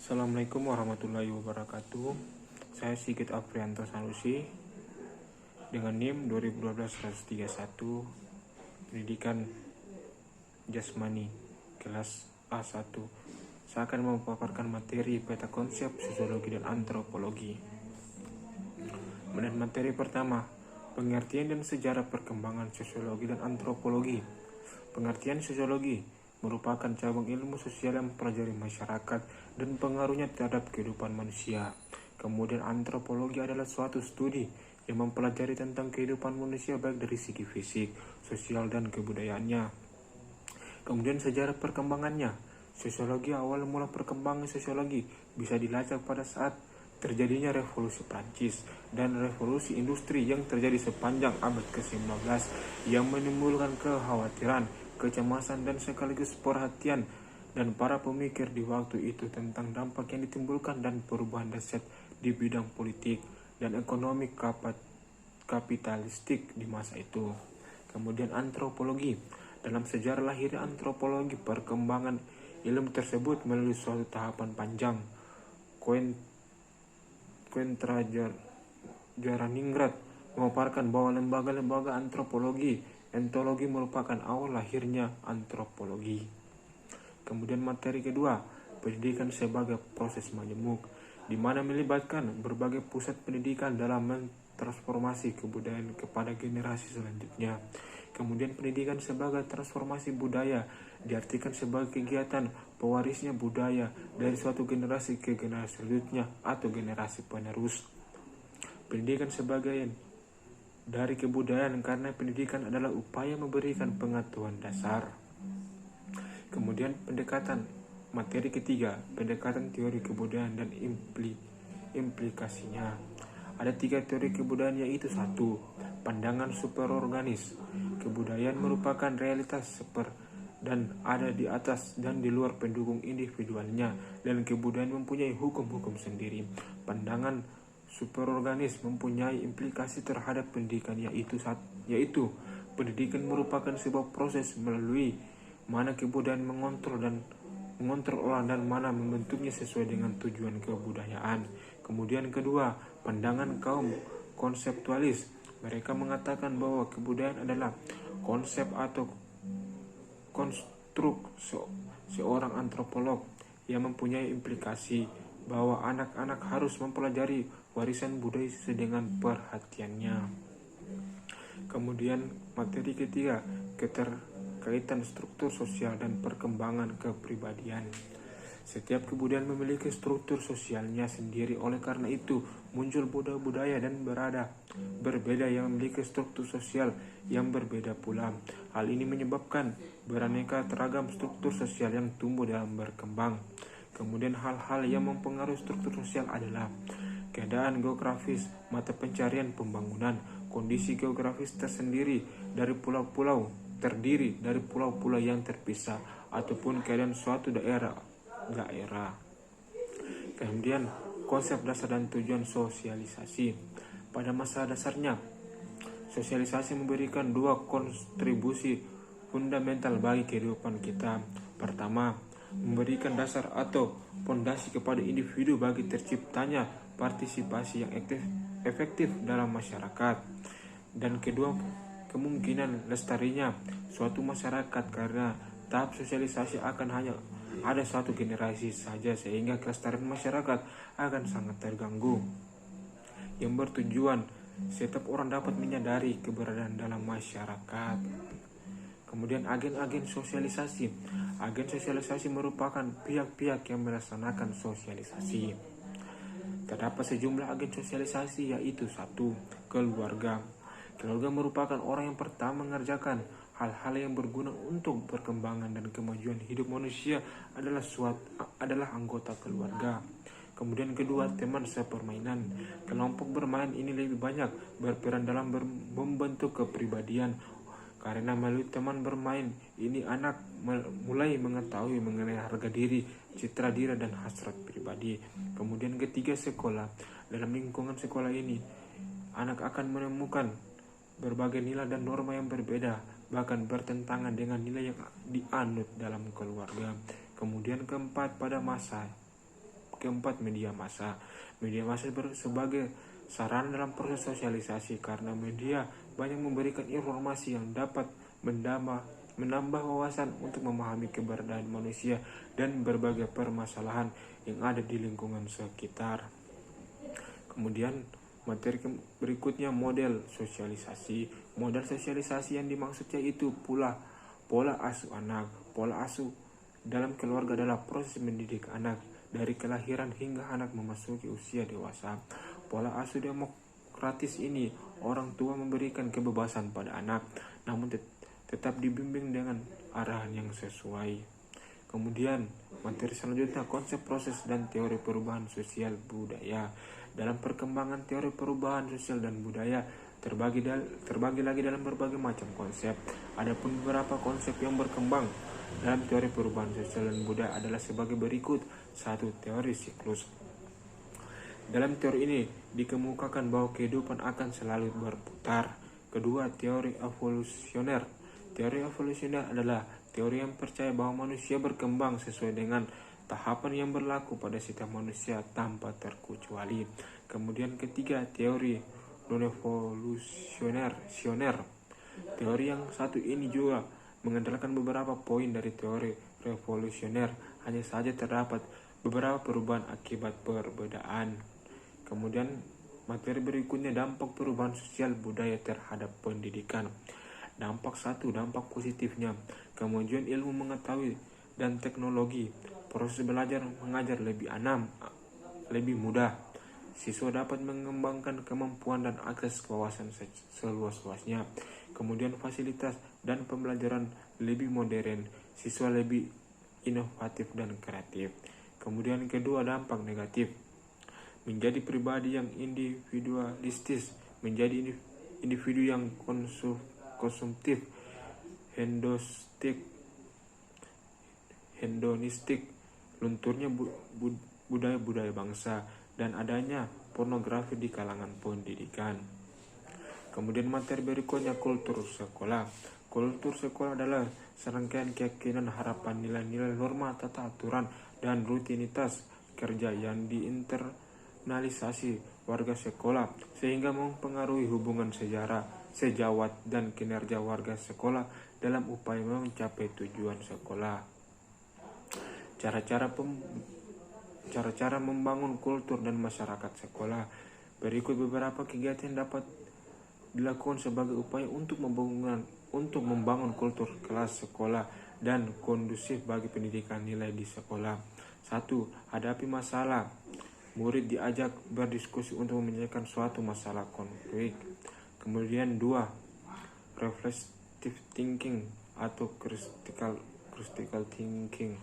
Assalamualaikum warahmatullahi wabarakatuh. Saya Sigit Afrianto Sanusi dengan NIM 2012-131 Pendidikan Jasmani kelas A1. Saya akan memaparkan materi peta konsep sosiologi dan antropologi. Kemudian materi pertama, pengertian dan sejarah perkembangan sosiologi dan antropologi. Pengertian sosiologi merupakan cabang ilmu sosial yang mempelajari masyarakat dan pengaruhnya terhadap kehidupan manusia. Kemudian antropologi adalah suatu studi yang mempelajari tentang kehidupan manusia baik dari segi fisik, sosial, dan kebudayaannya. Kemudian sejarah perkembangannya. Sosiologi awal mula perkembangan sosiologi bisa dilacak pada saat terjadinya revolusi Prancis dan revolusi industri yang terjadi sepanjang abad ke-19 yang menimbulkan kekhawatiran, kecemasan, dan sekaligus perhatian dan para pemikir di waktu itu tentang dampak yang ditimbulkan dan perubahan dahsyat di bidang politik dan ekonomi kapitalistik di masa itu. Kemudian antropologi. Dalam sejarah lahirnya antropologi, perkembangan ilmu tersebut melalui suatu tahapan panjang. Jaraningrat memaparkan bahwa lembaga-lembaga antropologi, entologi merupakan awal lahirnya antropologi. Kemudian materi kedua, pendidikan sebagai proses majemuk, di mana melibatkan berbagai pusat pendidikan dalam mentransformasi kebudayaan kepada generasi selanjutnya. Kemudian pendidikan sebagai transformasi budaya diartikan sebagai kegiatan pewarisnya budaya dari suatu generasi ke generasi selanjutnya atau generasi penerus. Pendidikan sebagai dari kebudayaan karena pendidikan adalah upaya memberikan pengetahuan dasar. Kemudian pendekatan materi ketiga, pendekatan teori kebudayaan dan implikasinya. Ada 3 teori kebudayaan, yaitu 1. Pandangan superorganis. Kebudayaan merupakan realitas dan ada di atas dan di luar pendukung individualnya, dan kebudayaan mempunyai hukum-hukum sendiri. Pandangan superorganis mempunyai implikasi terhadap pendidikan, yaitu pendidikan merupakan sebuah proses melalui mana kebudayaan mengontrol orang dan mana membentuknya sesuai dengan tujuan kebudayaan. Kemudian kedua, pandangan kaum konseptualis. Mereka mengatakan bahwa kebudayaan adalah konsep atau konstruk seorang antropolog yang mempunyai implikasi bahwa anak-anak harus mempelajari warisan budaya sesuai dengan perhatiannya. Kemudian materi ketiga, keterkaitan struktur sosial dan perkembangan kepribadian. Setiap kebudayaan memiliki struktur sosialnya sendiri, oleh karena itu muncul budaya-budaya dan berbeda yang memiliki struktur sosial yang berbeda pula. Hal ini menyebabkan beraneka teragam struktur sosial yang tumbuh dan berkembang. Kemudian hal-hal yang mempengaruhi struktur sosial adalah keadaan geografis, mata pencarian pembangunan, kondisi geografis tersendiri dari terdiri dari pulau-pulau yang terpisah, ataupun keadaan suatu daerah. Kemudian konsep dasar dan tujuan sosialisasi. Pada masa dasarnya, sosialisasi memberikan 2 kontribusi fundamental bagi kehidupan kita. Pertama, memberikan dasar atau fondasi kepada individu bagi terciptanya partisipasi yang efektif dalam masyarakat. Dan kedua, kemungkinan lestarinya suatu masyarakat karena tahap sosialisasi akan hanya ada satu generasi saja, sehingga kelestarian masyarakat akan sangat terganggu. Yang bertujuan setiap orang dapat menyadari keberadaan dalam masyarakat. Kemudian agen-agen sosialisasi. Agen sosialisasi merupakan pihak-pihak yang melaksanakan sosialisasi. Terdapat sejumlah agen sosialisasi, yaitu 1. Keluarga. Keluarga merupakan orang yang pertama mengerjakan hal-hal yang berguna untuk perkembangan dan kemajuan hidup manusia adalah anggota keluarga. Kemudian kedua, teman sepermainan. Kelompok bermain ini lebih banyak berperan dalam membentuk kepribadian, karena melalui teman bermain ini anak mulai mengetahui mengenai harga diri, citra diri, dan hasrat pribadi. Kemudian ketiga, sekolah. Dalam lingkungan sekolah ini, anak akan menemukan berbagai nilai dan norma yang berbeda, bahkan bertentangan dengan nilai yang dianut dalam keluarga. Kemudian keempat, pada masa keempat, media massa. Media massa sebagai sarana dalam proses sosialisasi karena media banyak memberikan informasi yang dapat menambah wawasan untuk memahami keberadaan manusia dan berbagai permasalahan yang ada di lingkungan sekitar. Kemudian materi berikutnya, model sosialisasi. Model sosialisasi yang dimaksudnya itu pola asuh anak. Pola asuh dalam keluarga adalah proses mendidik anak dari kelahiran hingga anak memasuki usia dewasa. Pola asuh demokratis ini, orang tua memberikan kebebasan pada anak, namun tetap dibimbing dengan arahan yang sesuai. Kemudian materi selanjutnya, konsep, proses, dan teori perubahan sosial budaya. Dalam perkembangan teori perubahan sosial dan budaya terbagi lagi dalam berbagai macam konsep. Adapun beberapa konsep yang berkembang dalam teori perubahan sosial dan budaya adalah sebagai berikut. 1. Teori siklus. Dalam teori ini dikemukakan bahwa kehidupan akan selalu berputar. Kedua, teori evolusioner. Teori evolusioner adalah teori yang percaya bahwa manusia berkembang sesuai dengan tahapan yang berlaku pada setiap manusia tanpa terkecuali. Kemudian ketiga, teori non-evolusioner. Teori yang satu ini juga mengandalkan beberapa poin dari teori revolusioner, hanya saja terdapat beberapa perubahan akibat perbedaan. Kemudian materi berikutnya, dampak perubahan sosial budaya terhadap pendidikan. Dampak 1, dampak positifnya, kemajuan ilmu mengetahui dan teknologi. Proses belajar mengajar lebih mudah. Siswa dapat mengembangkan kemampuan dan akses ke wawasan seluas-luasnya. Kemudian fasilitas dan pembelajaran lebih modern. Siswa lebih inovatif dan kreatif. Kemudian kedua, dampak negatif. Menjadi pribadi yang individualistis, menjadi individu yang konsumtif, hedonistik, lunturnya budaya-budaya bangsa, dan adanya pornografi di kalangan pendidikan. Kemudian materi berikutnya, kultur sekolah. Kultur sekolah adalah serangkaian keyakinan, harapan, nilai-nilai, norma, tata aturan, dan rutinitas kerja yang diinternalisasi warga sekolah sehingga mempengaruhi hubungan sejawat dan kinerja warga sekolah dalam upaya mencapai tujuan sekolah. Cara-cara membangun kultur dan masyarakat sekolah. Berikut beberapa kegiatan yang dapat dilakukan sebagai upaya untuk membangun kultur kelas sekolah dan kondusif bagi pendidikan nilai di sekolah. 1. Hadapi masalah. Murid diajak berdiskusi untuk menyelesaikan suatu masalah konflik. Kemudian 2. Reflective thinking atau critical thinking.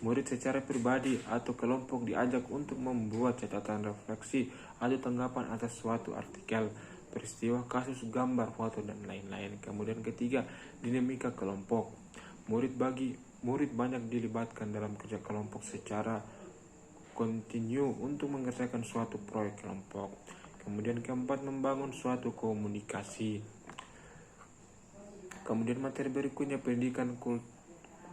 Murid secara pribadi atau kelompok diajak untuk membuat catatan, refleksi, atau tanggapan atas suatu artikel, peristiwa, kasus, gambar, foto, dan lain-lain. Kemudian ketiga, dinamika kelompok. Murid banyak dilibatkan dalam kerja kelompok secara kontinu untuk mengerjakan suatu proyek kelompok. Kemudian keempat, membangun suatu komunikasi. Kemudian materi berikutnya, pendidikan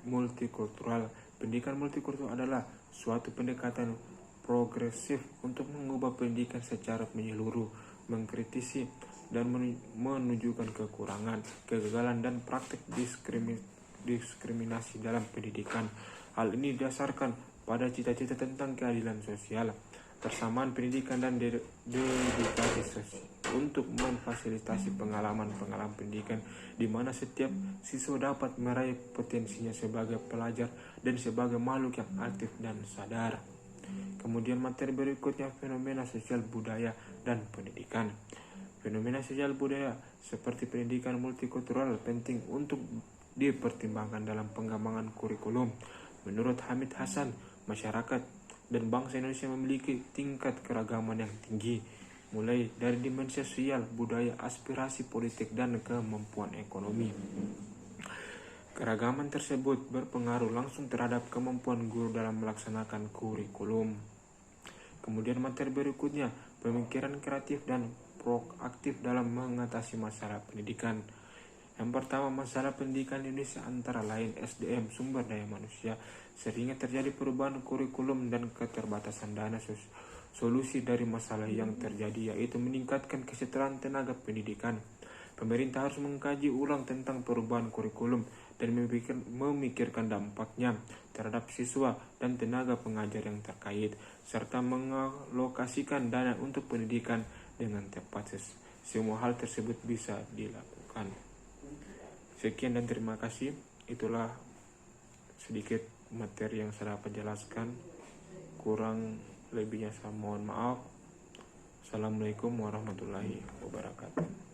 multikultural. Pendidikan multikultural adalah suatu pendekatan progresif untuk mengubah pendidikan secara menyeluruh, mengkritisi dan menunjukkan kekurangan, kegagalan, dan praktik diskriminasi dalam pendidikan. Hal ini didasarkan pada cita-cita tentang keadilan sosial, persamaan pendidikan, dan dedikasi sosial untuk memfasilitasi pengalaman pendidikan di mana setiap siswa dapat meraih potensinya sebagai pelajar dan sebagai makhluk yang aktif dan sadar. Kemudian materi berikutnya, fenomena sosial budaya dan pendidikan. Fenomena sosial budaya seperti pendidikan multikultural penting untuk dipertimbangkan dalam pengembangan kurikulum. Menurut Hamid Hasan, masyarakat dan bangsa Indonesia memiliki tingkat keragaman yang tinggi, mulai dari dimensi sosial, budaya, aspirasi politik, dan kemampuan ekonomi. Keragaman tersebut berpengaruh langsung terhadap kemampuan guru dalam melaksanakan kurikulum. Kemudian materi berikutnya, pemikiran kreatif dan proaktif dalam mengatasi masalah pendidikan. Yang pertama, masalah pendidikan Indonesia antara lain SDM, sumber daya manusia. Seringnya terjadi perubahan kurikulum dan keterbatasan dana. Solusi dari masalah yang terjadi yaitu meningkatkan kesejahteraan tenaga pendidikan. Pemerintah harus mengkaji ulang tentang perubahan kurikulum dan memikirkan dampaknya terhadap siswa dan tenaga pengajar yang terkait, serta mengalokasikan dana untuk pendidikan dengan tepat. Semua hal tersebut bisa dilakukan. Sekian dan terima kasih. Itulah sedikit materi yang saya dapat jelaskan. Kurang lebihnya saya mohon maaf. Assalamualaikum warahmatullahi wabarakatuh.